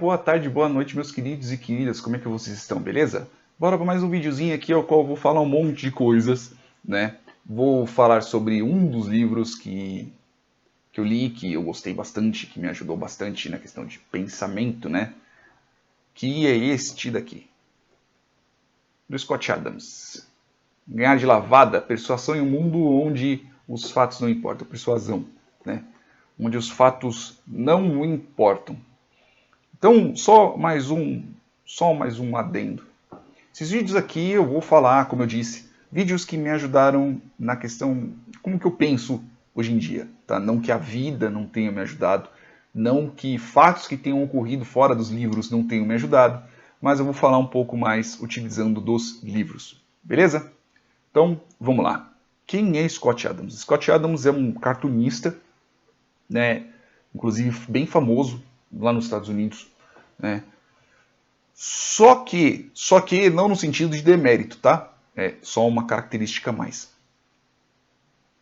boa tarde, boa noite, meus queridos e queridas, como é que vocês estão, beleza? Bora para mais um videozinho aqui, ao qual eu vou falar um monte de coisas, né? Vou falar sobre um dos livros que eu li, que eu gostei bastante, que me ajudou bastante na questão de pensamento, né? Que é este daqui, do Scott Adams. Ganhar de lavada, persuasão em um mundo onde os fatos não importam, persuasão, né? Onde os fatos não importam. Então, só mais um adendo. Esses vídeos aqui eu vou falar, como eu disse, vídeos que me ajudaram na questão como que eu penso hoje em dia, tá? Não que a vida não tenha me ajudado, não que fatos que tenham ocorrido fora dos livros não tenham me ajudado, mas eu vou falar um pouco mais utilizando dos livros, beleza? Então, vamos lá. Quem é Scott Adams? Scott Adams é um cartunista, né? Inclusive bem famoso lá nos Estados Unidos, né? Só que não no sentido de demérito, tá? É só uma característica a mais.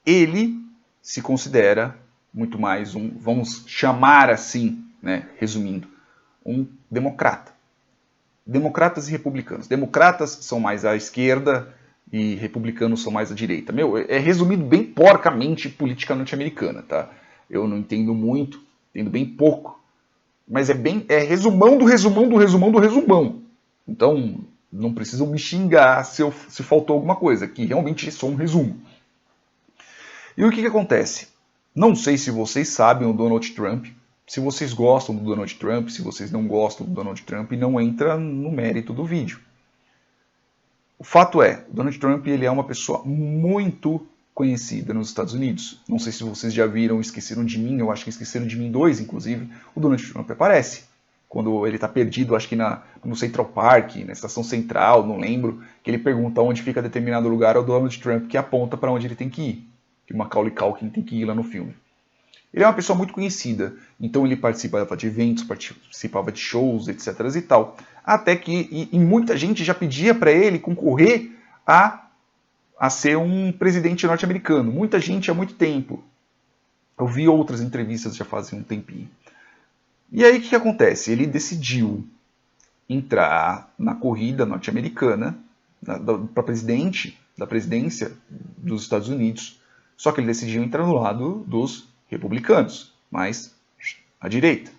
Ele se considera muito mais um, vamos chamar assim, né, resumindo, um democrata. Democratas e republicanos. Democratas são mais à esquerda e republicanos são mais à direita. Meu, é resumido bem porcamente política norte-americana, tá? Eu não entendo muito, entendo bem pouco. Mas é resumão do resumão do resumão do resumão. Então, não precisam me xingar se faltou alguma coisa, que realmente é só um resumo. E o que acontece? Não sei se vocês sabem o Donald Trump, se vocês gostam do Donald Trump, se vocês não gostam do Donald Trump, não entra no mérito do vídeo. O fato é, o Donald Trump ele é uma pessoa muito conhecida nos Estados Unidos. Não sei se vocês já viram Esqueceram de Mim, eu acho que Esqueceram de Mim 2, inclusive, o Donald Trump aparece. Quando ele está perdido, acho que no Central Park, na Estação Central, não lembro, que ele pergunta onde fica determinado lugar ao Donald Trump, que aponta para onde ele tem que ir. Que o Macaulay Culkin tem que ir lá no filme. Ele é uma pessoa muito conhecida, então ele participava de eventos, participava de shows, etc. e tal. Até que e muita gente já pedia para ele concorrer a ser um presidente norte-americano. Muita gente há muito tempo. Eu vi outras entrevistas já fazem um tempinho. E aí o que acontece? Ele decidiu entrar na corrida norte-americana para presidente da presidência dos Estados Unidos. Só que ele decidiu entrar no lado dos republicanos, mas à direita.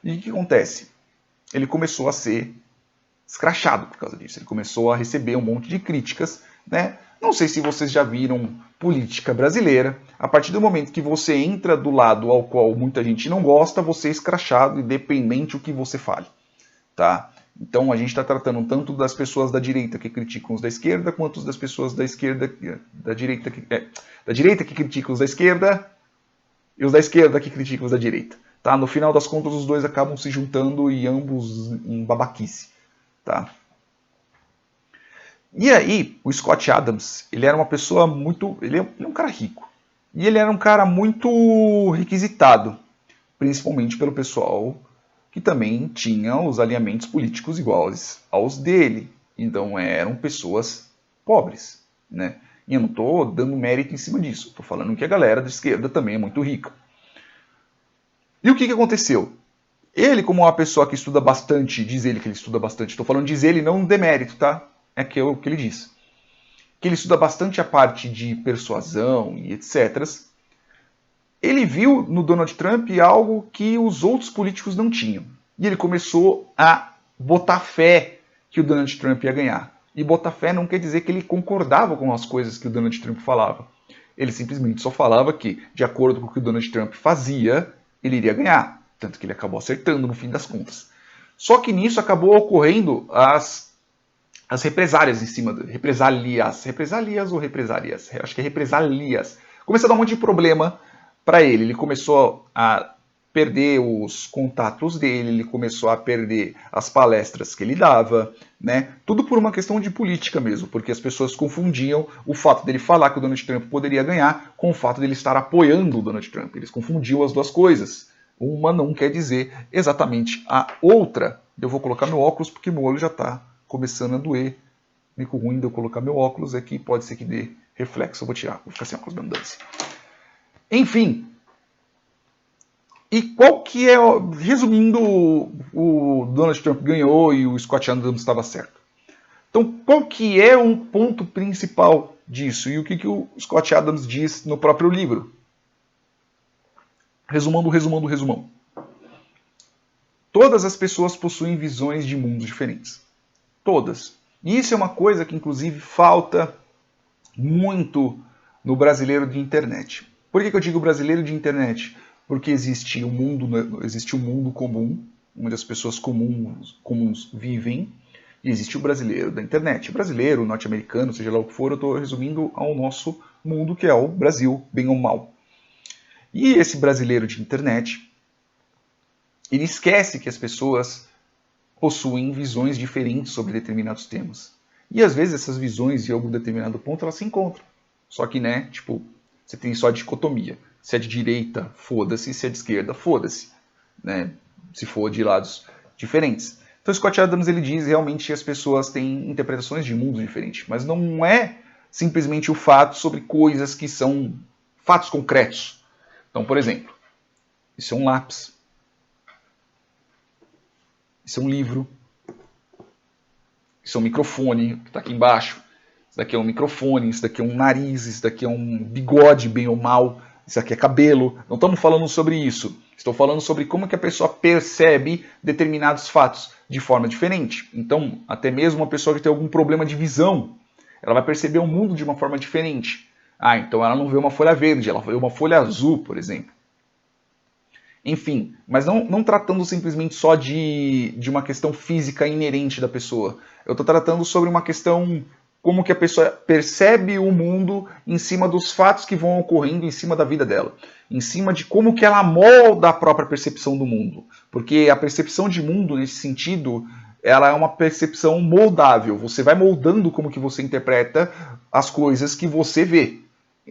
E o que acontece? Ele começou a ser escrachado por causa disso. Ele começou a receber um monte de críticas, né? Não sei se vocês já viram política brasileira. A partir do momento que você entra do lado ao qual muita gente não gosta, você é escrachado, independente do que você fale, tá? Então a gente está tratando tanto das pessoas da direita que criticam os da esquerda, quanto das pessoas da esquerda, da direita que criticam os da esquerda e os da esquerda que criticam os da direita. Tá? No final das contas, os dois acabam se juntando e ambos em babaquice. Tá? E aí, o Scott Adams, ele era uma pessoa muito... Ele é um cara rico. E ele era um cara muito requisitado, principalmente pelo pessoal que também tinha os alinhamentos políticos iguais aos dele. Então eram pessoas pobres, né? E eu não estou dando mérito em cima disso. Estou falando que a galera da esquerda também é muito rica. E o que aconteceu? Ele, como uma pessoa que estuda bastante, diz ele que ele estuda bastante, estou falando diz ele, não demérito, tá? É o que ele diz. Que ele estuda bastante a parte de persuasão e etc. Ele viu no Donald Trump algo que os outros políticos não tinham. E ele começou a botar fé que o Donald Trump ia ganhar. E botar fé não quer dizer que ele concordava com as coisas que o Donald Trump falava. Ele simplesmente só falava que, de acordo com o que o Donald Trump fazia, ele iria ganhar. Tanto que ele acabou acertando no fim das contas. Só que nisso acabou ocorrendo as represálias em cima do... Represalias ou represálias? Acho que é represalias. Começou a dar um monte de problema para ele. Ele começou a perder os contatos dele, ele começou a perder as palestras que ele dava, né? Tudo por uma questão de política mesmo, porque as pessoas confundiam o fato dele falar que o Donald Trump poderia ganhar com o fato dele estar apoiando o Donald Trump. Eles confundiam as duas coisas. Uma não quer dizer exatamente a outra. Eu vou colocar meu óculos porque meu olho já está começando a doer. O único ruim de eu colocar meu óculos é que pode ser que dê reflexo. Eu vou tirar, vou ficar sem óculos mesmo, dane-se. Enfim. E qual que é, resumindo, o Donald Trump ganhou e o Scott Adams estava certo. Então, qual que é o ponto principal disso? E o que o Scott Adams diz no próprio livro? Resumando. Todas as pessoas possuem visões de mundos diferentes. Todas. E isso é uma coisa que, inclusive, falta muito no brasileiro de internet. Por que eu digo brasileiro de internet? Porque existe um mundo comum, onde as pessoas comuns vivem, e existe o brasileiro da internet. O brasileiro, o norte-americano, seja lá o que for, eu estou resumindo ao nosso mundo, que é o Brasil, bem ou mal. E esse brasileiro de internet, ele esquece que as pessoas possuem visões diferentes sobre determinados temas. E às vezes essas visões, em algum determinado ponto, elas se encontram. Só que, né, tipo, você tem só a dicotomia. Se é de direita, foda-se. Se é de esquerda, foda-se. Né? Se for de lados diferentes. Então, Scott Adams, ele diz realmente que as pessoas têm interpretações de mundos diferentes. Mas não é simplesmente o fato sobre coisas que são fatos concretos. Então, por exemplo, isso é um lápis. Isso é um livro. Isso é um microfone, que está aqui embaixo. Isso daqui é um microfone, isso daqui é um nariz, isso daqui é um bigode, bem ou mal. Isso aqui é cabelo. Não estamos falando sobre isso. Estou falando sobre como que a pessoa percebe determinados fatos de forma diferente. Então, até mesmo uma pessoa que tem algum problema de visão, ela vai perceber o mundo de uma forma diferente. Ah, então ela não vê uma folha verde, ela vê uma folha azul, por exemplo. Enfim, mas não tratando simplesmente só de uma questão física inerente da pessoa. Eu estou tratando sobre uma questão como que a pessoa percebe o mundo em cima dos fatos que vão ocorrendo em cima da vida dela. Em cima de como que ela molda a própria percepção do mundo. Porque a percepção de mundo, nesse sentido, ela é uma percepção moldável. Você vai moldando como que você interpreta as coisas que você vê.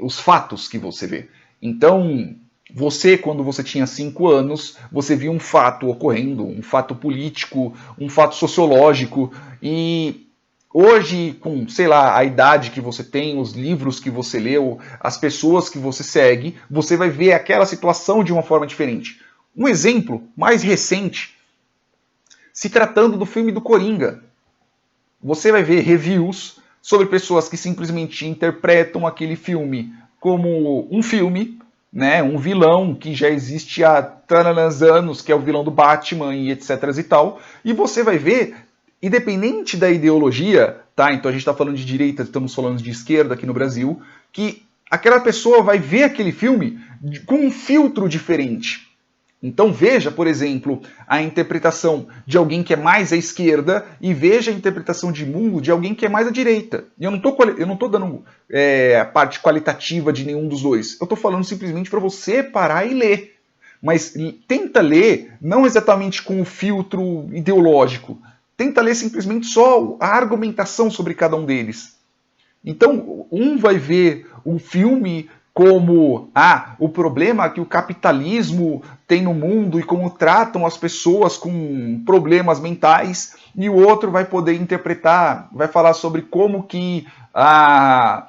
Os fatos que você vê. Então, você, quando você tinha 5 anos, você via um fato ocorrendo, um fato político, um fato sociológico, e hoje, com, sei lá, a idade que você tem, os livros que você leu, as pessoas que você segue, você vai ver aquela situação de uma forma diferente. Um exemplo mais recente, se tratando do filme do Coringa. Você vai ver reviews sobre pessoas que simplesmente interpretam aquele filme como um filme, né, um vilão que já existe há tantos anos, que é o vilão do Batman e etc e tal, e você vai ver, independente da ideologia, tá? Então a gente está falando de direita, estamos falando de esquerda aqui no Brasil, que aquela pessoa vai ver aquele filme com um filtro diferente. Então veja, por exemplo, a interpretação de alguém que é mais à esquerda e veja a interpretação de mundo de alguém que é mais à direita. E eu não estou dando a parte qualitativa de nenhum dos dois. Eu estou falando simplesmente para você parar e ler. Mas tenta ler não exatamente com o filtro ideológico. Tenta ler simplesmente só a argumentação sobre cada um deles. Então, um vai ver um filme como o problema que o capitalismo tem no mundo e como tratam as pessoas com problemas mentais, e o outro vai poder interpretar, vai falar sobre como que a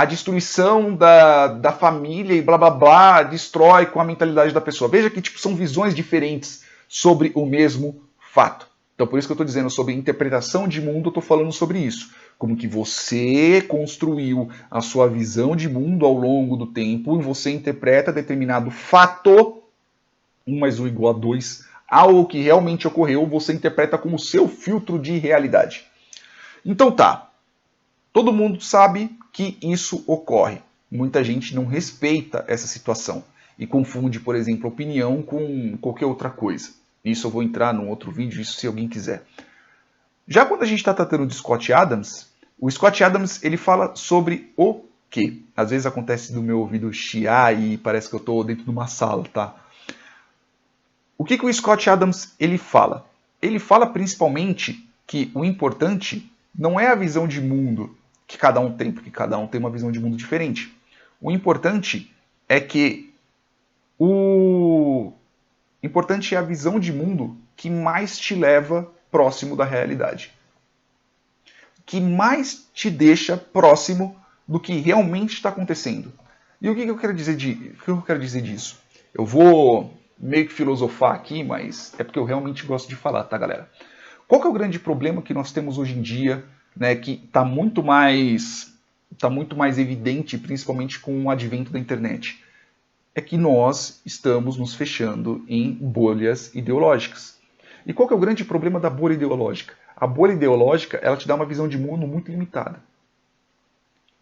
destruição da família e blá blá blá destrói com a mentalidade da pessoa. Veja que tipo, são visões diferentes sobre o mesmo fato. Então, por isso que eu estou dizendo sobre interpretação de mundo, eu estou falando sobre isso. Como que você construiu a sua visão de mundo ao longo do tempo e você interpreta determinado fato, 1 mais 1 igual a 2, algo que realmente ocorreu, você interpreta como seu filtro de realidade. Então tá, todo mundo sabe que isso ocorre. Muita gente não respeita essa situação e confunde, por exemplo, opinião com qualquer outra coisa. Isso eu vou entrar num outro vídeo, isso se alguém quiser. Já quando a gente está tratando de Scott Adams, o Scott Adams ele fala sobre o quê? Às vezes acontece do meu ouvido chiar e parece que eu estou dentro de uma sala, tá? O que o Scott Adams ele fala? Ele fala principalmente que o importante não é a visão de mundo que cada um tem, porque cada um tem uma visão de mundo diferente. O importante é que o importante é a visão de mundo que mais te leva próximo da realidade. Que mais te deixa próximo do que realmente está acontecendo. E o que eu quero dizer disso? Eu vou meio que filosofar aqui, mas é porque eu realmente gosto de falar, tá, galera? Qual que é o grande problema que nós temos hoje em dia, né, que está muito mais evidente, principalmente com o advento da internet? É que nós estamos nos fechando em bolhas ideológicas. E qual que é o grande problema da bolha ideológica? A bolha ideológica, ela te dá uma visão de mundo muito limitada.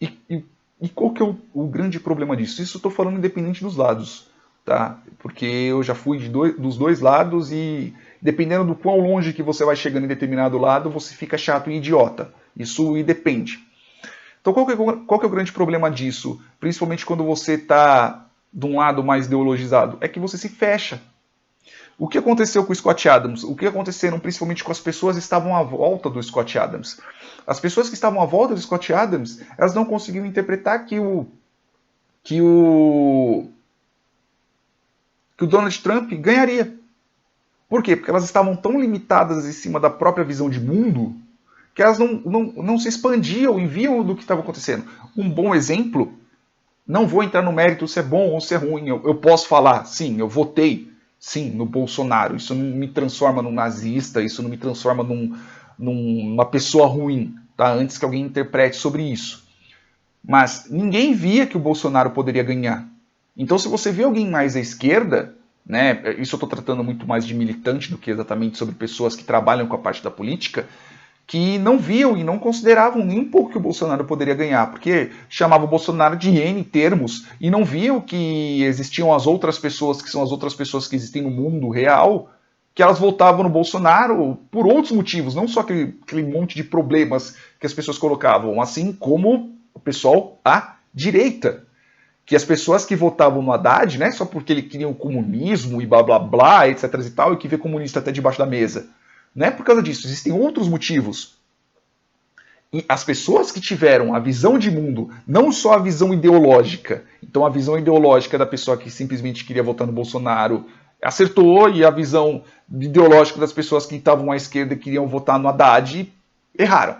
E qual que é o grande problema disso? Isso eu estou falando independente dos lados, tá? Porque eu já fui dos dois lados e dependendo do quão longe que você vai chegando em determinado lado, você fica chato e idiota. Isso depende. Então qual que é o grande problema disso? Principalmente quando você está de um lado mais ideologizado? É que você se fecha. O que aconteceu com o Scott Adams? O que aconteceram principalmente com as pessoas que estavam à volta do Scott Adams? As pessoas que estavam à volta do Scott Adams, elas não conseguiam interpretar que o Donald Trump ganharia. Por quê? Porque elas estavam tão limitadas em cima da própria visão de mundo que elas não se expandiam e viam do que estava acontecendo. Um bom exemplo, não vou entrar no mérito se é bom ou se é ruim, eu posso falar, sim, eu votei, sim, no Bolsonaro. Isso não me transforma num nazista, isso não me transforma numa pessoa ruim, tá? Antes que alguém interprete sobre isso. Mas ninguém via que o Bolsonaro poderia ganhar. Então, se você vê alguém mais à esquerda, né, isso eu estou tratando muito mais de militante do que exatamente sobre pessoas que trabalham com a parte da política, que não viam e não consideravam nem um pouco que o Bolsonaro poderia ganhar, porque chamavam o Bolsonaro de N termos e não viam que existiam as outras pessoas, que são as outras pessoas que existem no mundo real, que elas votavam no Bolsonaro por outros motivos, não só aquele monte de problemas que as pessoas colocavam, assim como o pessoal à direita. Que as pessoas que votavam no Haddad, né, só porque ele queria o comunismo e blá blá blá, etc e tal, e que vê comunista até debaixo da mesa. Não é por causa disso, existem outros motivos. E as pessoas que tiveram a visão de mundo, não só a visão ideológica, então a visão ideológica da pessoa que simplesmente queria votar no Bolsonaro acertou, e a visão ideológica das pessoas que estavam à esquerda e queriam votar no Haddad erraram.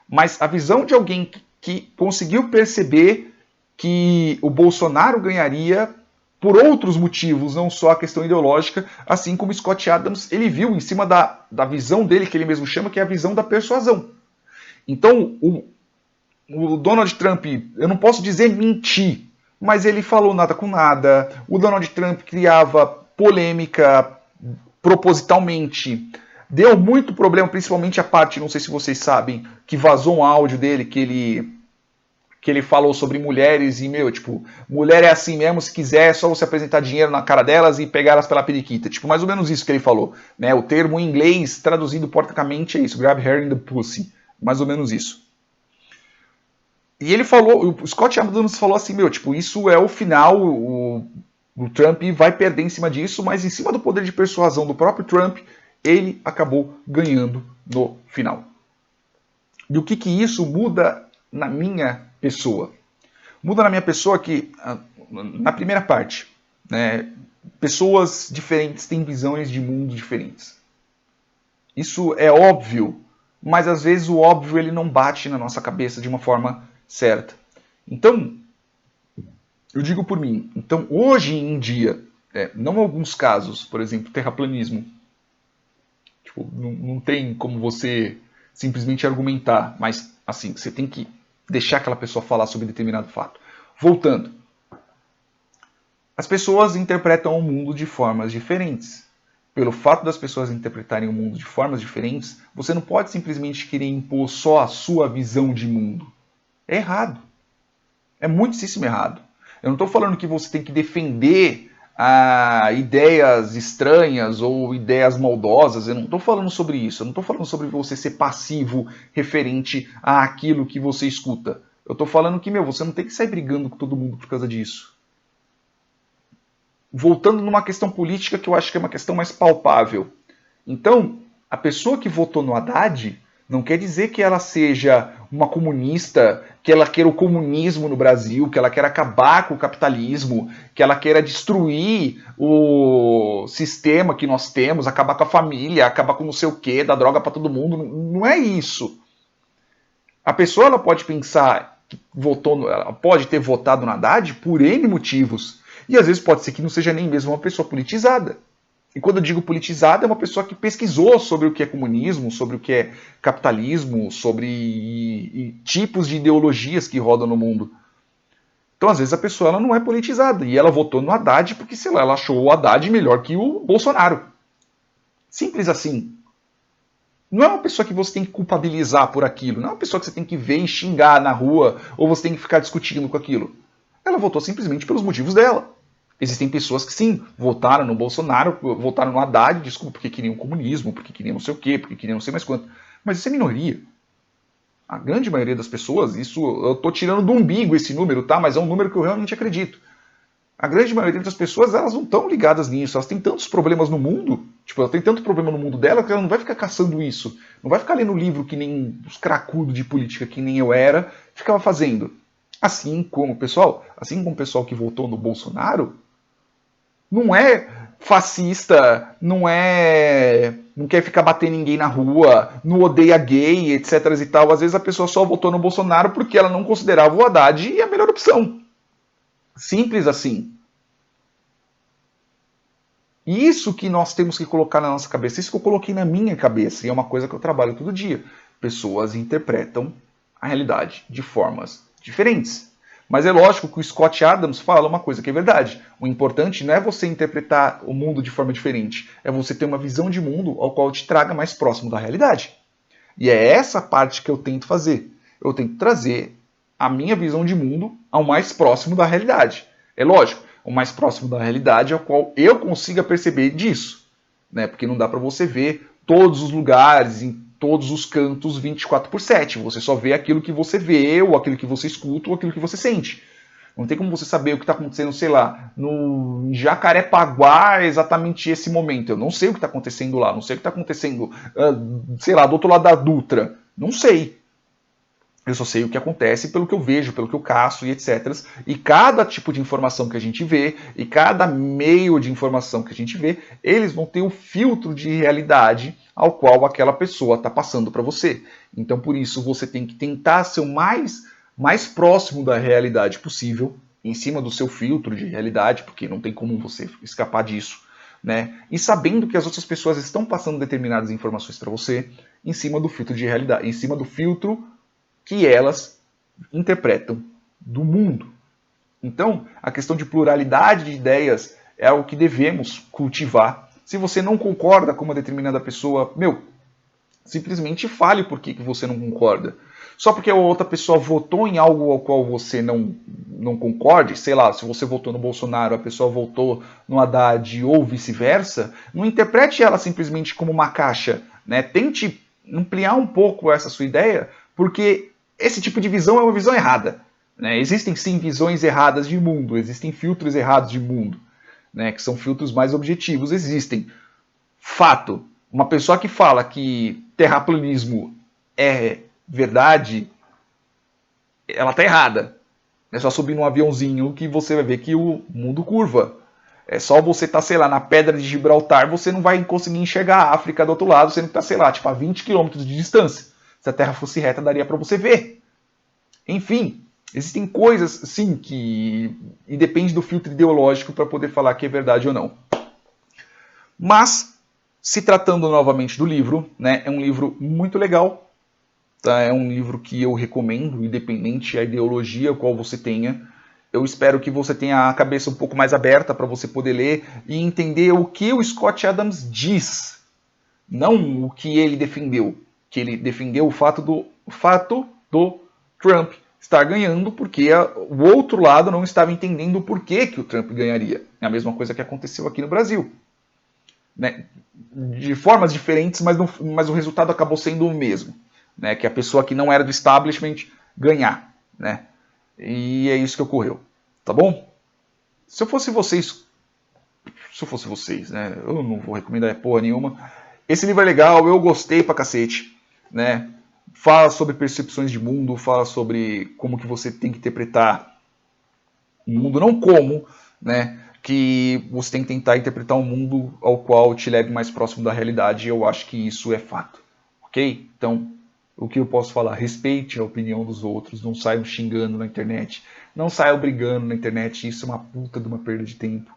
Mas a visão de alguém que conseguiu perceber que o Bolsonaro ganharia por outros motivos, não só a questão ideológica, assim como Scott Adams, ele viu em cima da visão dele, que ele mesmo chama, que é a visão da persuasão. Então, o Donald Trump, eu não posso dizer mentir, mas ele falou nada com nada, o Donald Trump criava polêmica propositalmente, deu muito problema, principalmente a parte, não sei se vocês sabem, que vazou um áudio dele, que ele falou sobre mulheres e, tipo, mulher é assim mesmo, se quiser é só você apresentar dinheiro na cara delas e pegar elas pela periquita. Tipo, mais ou menos isso que ele falou. Né? O termo em inglês, traduzido porcamente, é isso, grab her in the pussy. Mais ou menos isso. E ele falou, o Scott Adams falou assim, tipo, isso é o final, o Trump vai perder em cima disso, mas em cima do poder de persuasão do próprio Trump, ele acabou ganhando no final. E o que isso muda na minha pessoa? Muda na minha pessoa que, na primeira parte, né, pessoas diferentes têm visões de mundo diferentes. Isso é óbvio, mas às vezes o óbvio ele não bate na nossa cabeça de uma forma certa. Então, eu digo por mim, então hoje em dia, não alguns casos, por exemplo, terraplanismo, tipo, não tem como você simplesmente argumentar, mas assim, você tem que deixar aquela pessoa falar sobre determinado fato. Voltando. As pessoas interpretam o mundo de formas diferentes. Pelo fato das pessoas interpretarem o mundo de formas diferentes, você não pode simplesmente querer impor só a sua visão de mundo. É errado. É muitíssimo errado. Eu não estou falando que você tem que defender ideias estranhas ou ideias maldosas, eu não estou falando sobre isso, eu não estou falando sobre você ser passivo referente àquilo que você escuta. Eu estou falando que, você não tem que sair brigando com todo mundo por causa disso. Voltando numa questão política que eu acho que é uma questão mais palpável. Então, a pessoa que votou no Haddad não quer dizer que ela seja uma comunista, que ela queira o comunismo no Brasil, que ela queira acabar com o capitalismo, que ela queira destruir o sistema que nós temos, acabar com a família, acabar com não sei o quê, dar droga para todo mundo. Não é isso. A pessoa ela pode pensar que ela pode ter votado no Haddad por N motivos. E às vezes pode ser que não seja nem mesmo uma pessoa politizada. E quando eu digo politizada, é uma pessoa que pesquisou sobre o que é comunismo, sobre o que é capitalismo, sobre tipos de ideologias que rodam no mundo. Então, às vezes, a pessoa ela não é politizada. E ela votou no Haddad porque, sei lá, ela achou o Haddad melhor que o Bolsonaro. Simples assim. Não é uma pessoa que você tem que culpabilizar por aquilo. Não é uma pessoa que você tem que ver e xingar na rua, ou você tem que ficar discutindo com aquilo. Ela votou simplesmente pelos motivos dela. Existem pessoas que sim, votaram no Bolsonaro, votaram no Haddad, desculpa, porque queriam o comunismo, porque queriam não sei o quê, porque queriam não sei mais quanto. Mas isso é minoria. A grande maioria das pessoas, isso eu estou tirando do umbigo esse número, tá? Mas é um número que eu realmente acredito. A grande maioria das pessoas, elas não estão ligadas nisso. Elas têm tantos problemas no mundo, tipo, ela tem tanto problema no mundo dela que ela não vai ficar caçando isso. Não vai ficar lendo livro que nem os cracudos de política, que nem eu era, ficava fazendo. Assim como o pessoal que votou no Bolsonaro, não é fascista, não quer ficar batendo ninguém na rua, não odeia gay, etc e tal. Às vezes a pessoa só votou no Bolsonaro porque ela não considerava o Haddad a melhor opção. Simples assim. Isso que nós temos que colocar na nossa cabeça, isso que eu coloquei na minha cabeça, e é uma coisa que eu trabalho todo dia. Pessoas interpretam a realidade de formas diferentes. Mas é lógico que o Scott Adams fala uma coisa que é verdade. O importante não é você interpretar o mundo de forma diferente, é você ter uma visão de mundo ao qual te traga mais próximo da realidade. E é essa parte que eu tento fazer. Eu tento trazer a minha visão de mundo ao mais próximo da realidade. É lógico, o mais próximo da realidade ao qual eu consiga perceber disso. Né? Porque não dá para você ver todos os lugares, em todos os cantos 24/7. Você só vê aquilo que você vê, ou aquilo que você escuta, ou aquilo que você sente. Não tem como você saber o que está acontecendo, sei lá, no Jacarepaguá, exatamente esse momento. Eu não sei o que está acontecendo lá, não sei o que está acontecendo, sei lá, do outro lado da Dutra. Não sei. Eu só sei o que acontece pelo que eu vejo, pelo que eu caço e etc. E cada tipo de informação que a gente vê, e cada meio de informação que a gente vê, eles vão ter o filtro de realidade ao qual aquela pessoa está passando para você. Então, por isso, você tem que tentar ser o mais próximo da realidade possível, em cima do seu filtro de realidade, porque não tem como você escapar disso, né? E sabendo que as outras pessoas estão passando determinadas informações para você, em cima do filtro de realidade, em cima do filtro que elas interpretam do mundo. Então, a questão de pluralidade de ideias é algo que devemos cultivar. Se você não concorda com uma determinada pessoa, simplesmente fale por que você não concorda. Só porque a outra pessoa votou em algo ao qual você não concorde, sei lá, se você votou no Bolsonaro, a pessoa votou no Haddad ou vice-versa, não interprete ela simplesmente como uma caixa. Né? Tente ampliar um pouco essa sua ideia, porque esse tipo de visão é uma visão errada. Né? Existem sim visões erradas de mundo, existem filtros errados de mundo, né? Que são filtros mais objetivos, existem. Fato, uma pessoa que fala que terraplanismo é verdade, ela está errada. É só subir num aviãozinho que você vai ver que o mundo curva. É só você estar, sei lá, na pedra de Gibraltar, você não vai conseguir enxergar a África do outro lado, sendo que está, sei lá, tipo a 20 km de distância. Se a Terra fosse reta, daria para você ver. Enfim, existem coisas, sim, que... E depende do filtro ideológico para poder falar que é verdade ou não. Mas, se tratando novamente do livro, né, é um livro muito legal. Tá? É um livro que eu recomendo, independente da ideologia qual você tenha. Eu espero que você tenha a cabeça um pouco mais aberta para você poder ler e entender o que o Scott Adams diz. Não o que ele defendeu. Que ele defendeu o fato do Trump estar ganhando porque o outro lado não estava entendendo o porquê que o Trump ganharia. É a mesma coisa que aconteceu aqui no Brasil. Né? De formas diferentes, mas o resultado acabou sendo o mesmo. Né? Que a pessoa que não era do establishment ganhar. Né? E é isso que ocorreu. Tá bom? Se eu fosse vocês, né? Eu não vou recomendar porra nenhuma. Esse livro é legal, eu gostei pra cacete, né? Fala sobre percepções de mundo, fala sobre como que você tem que interpretar o mundo, não como, né? Que você tem que tentar interpretar um mundo ao qual te leve mais próximo da realidade, e eu acho que isso é fato, ok? Então, o que eu posso falar? Respeite a opinião dos outros, não saiam xingando na internet, não saiam brigando na internet, isso é uma puta de uma perda de tempo.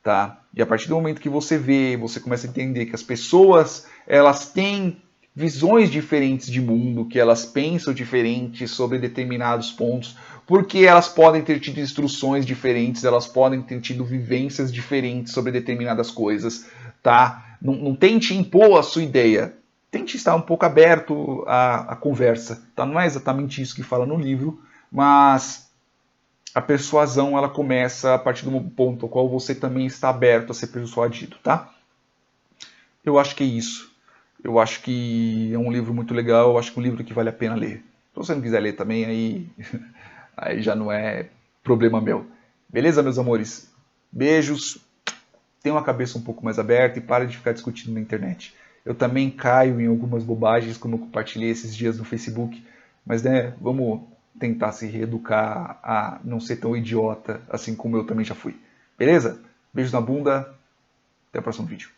tá? E a partir do momento que você vê, você começa a entender que as pessoas, elas têm visões diferentes de mundo, que elas pensam diferente sobre determinados pontos, porque elas podem ter tido instruções diferentes, elas podem ter tido vivências diferentes sobre determinadas coisas, tá? Não tente impor a sua ideia, tente estar um pouco aberto à conversa, tá? Não é exatamente isso que fala no livro, mas a persuasão ela começa a partir do ponto ao qual você também está aberto a ser persuadido, tá? Eu acho que é isso. Eu acho que é um livro muito legal, eu acho que é um livro que vale a pena ler. Se você não quiser ler também, aí já não é problema meu. Beleza, meus amores? Beijos. Tenha uma cabeça um pouco mais aberta e pare de ficar discutindo na internet. Eu também caio em algumas bobagens, como eu compartilhei esses dias no Facebook, mas né, vamos tentar se reeducar a não ser tão idiota assim como eu também já fui. Beleza? Beijo na bunda, até o próximo vídeo.